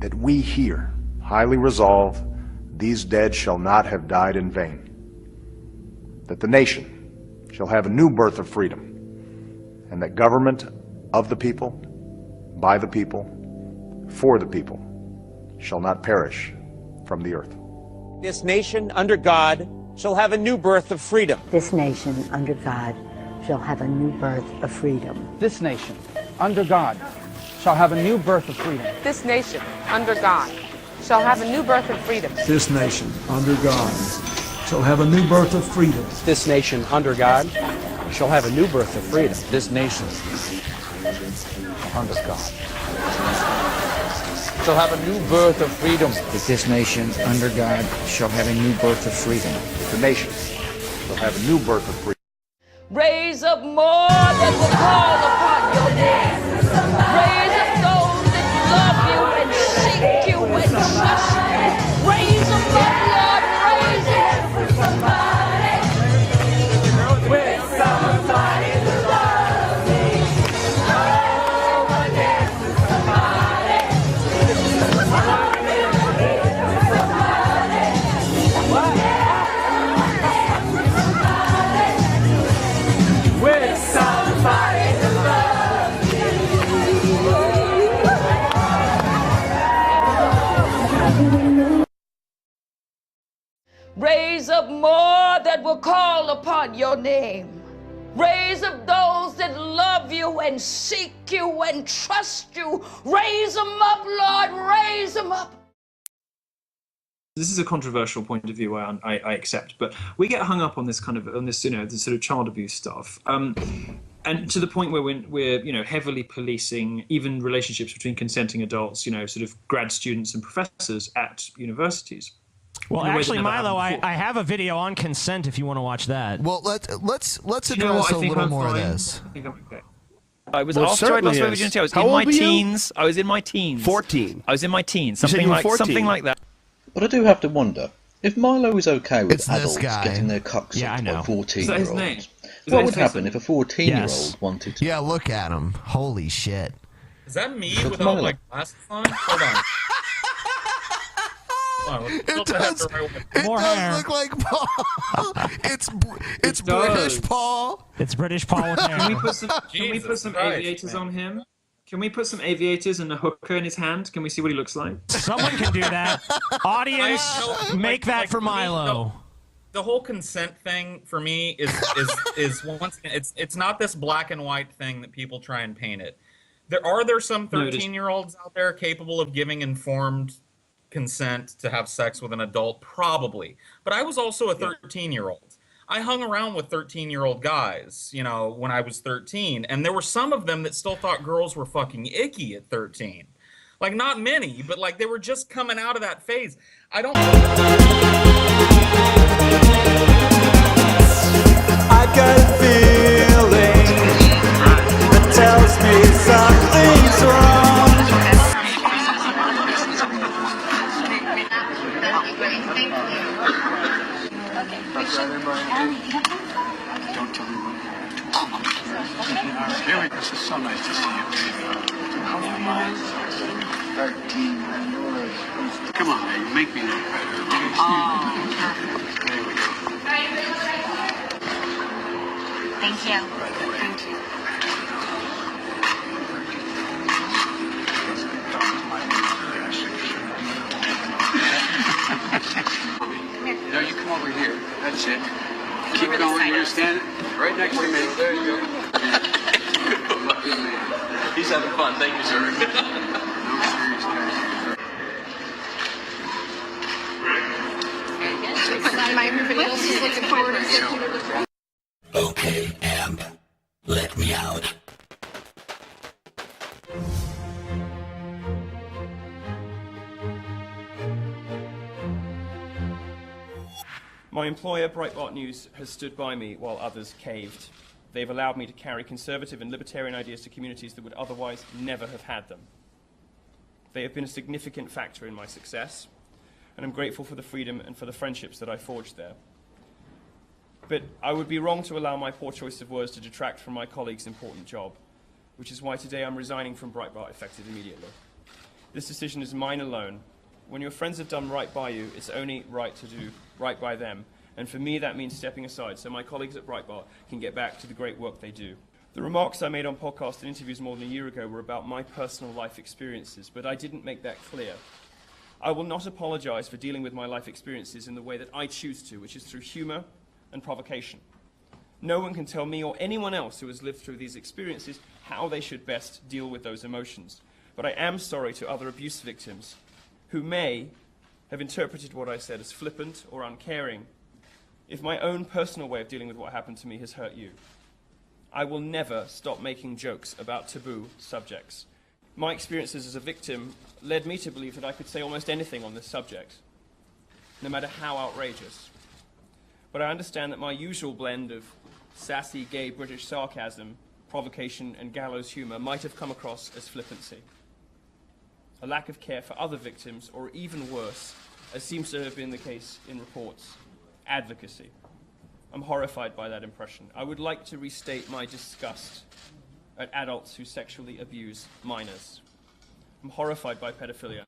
that we here highly resolve these dead shall not have died in vain, that the nation shall have a new birth of freedom, and that government of the people, by the people, for the people, shall not perish from the earth. This nation under God shall have a new birth of freedom. This nation under God shall have a new birth of freedom. This nation under God shall have a new birth of freedom. This nation under God shall have a new birth of freedom. This nation under God shall have a new birth of freedom. This nation under God shall have a new birth of freedom. This nation under God shall have a new birth of freedom. That this nation under God shall have a new birth of freedom. The nation shall have a new birth of freedom. Raise up more that will call upon your name. Raise up those that love you and seek you and trust you. Raise them up, Lord, raise them. With somebody to love me. Oh, again, somebody. With somebody to love me. Raise up more that will call upon your name. Raise up those that love you and seek you and trust you. Raise them up, Lord, raise them up. This is a controversial point of view I accept, but we get hung up on this this sort of child abuse stuff, and to the point where we're heavily policing even relationships between consenting adults, sort of grad students and professors at universities. Well, actually, Milo, I have a video on consent if you want to watch that. Well, let's address a little more of this. I think I'm okay. I was after I lost my virginity. I was in my teens. I was in my teens. 14. I was in my teens. Something like that. But I do have to wonder, if Milo is okay with adults getting their cocks sucked by 14-year-olds, what would happen if a 14-year-old wanted to... Yeah, look at him. Holy shit. Is that me without my glasses on? Hold on. It does look like Paul. It's British Paul. It's British Paul with hair. Can we put some aviators on him? Can we put some aviators and a hooker in his hand? Can we see what he looks like? Someone can do that. Audience, make that for Milo. The whole consent thing for me is once again, it's not this black and white thing that people try and paint it. There some 13-year-olds out there capable of giving informed consent to have sex with an adult? Probably. But I was also a 13-year-old. I hung around with 13-year-old guys, when I was 13, and there were some of them that still thought girls were fucking icky at 13. Like, not many, but like they were just coming out of that phase. I got a feeling that tells me something's wrong. Don't tell me what you have to. Here we go. This is so nice to see you. How are you? 13. Come on, man. Make me look better. There we go. Thank you. Thank you. No, you come over here. That's it. Keep going. You're standing right next to me. There you go. He's having fun. Thank you, sir. No serious guys. Everybody else is looking forward to Okay, Amp. Let me out. My employer, Breitbart News, has stood by me while others caved. They've allowed me to carry conservative and libertarian ideas to communities that would otherwise never have had them. They have been a significant factor in my success, and I'm grateful for the freedom and for the friendships that I forged there. But I would be wrong to allow my poor choice of words to detract from my colleagues' important job, which is why today I'm resigning from Breitbart effective immediately. This decision is mine alone. When your friends have done right by you, it's only right to do right by them. And for me, that means stepping aside so my colleagues at Breitbart can get back to the great work they do. The remarks I made on podcasts and interviews more than a year ago were about my personal life experiences, but I didn't make that clear. I will not apologize for dealing with my life experiences in the way that I choose to, which is through humor and provocation. No one can tell me or anyone else who has lived through these experiences how they should best deal with those emotions. But I am sorry to other abuse victims who may have interpreted what I said as flippant or uncaring if my own personal way of dealing with what happened to me has hurt you. I will never stop making jokes about taboo subjects. My experiences as a victim led me to believe that I could say almost anything on this subject, no matter how outrageous. But I understand that my usual blend of sassy gay British sarcasm, provocation, and gallows humor might have come across as flippancy. A lack of care for other victims, or even worse, as seems to have been the case in reports, advocacy. I'm horrified by that impression. I would like to restate my disgust at adults who sexually abuse minors. I'm horrified by pedophilia.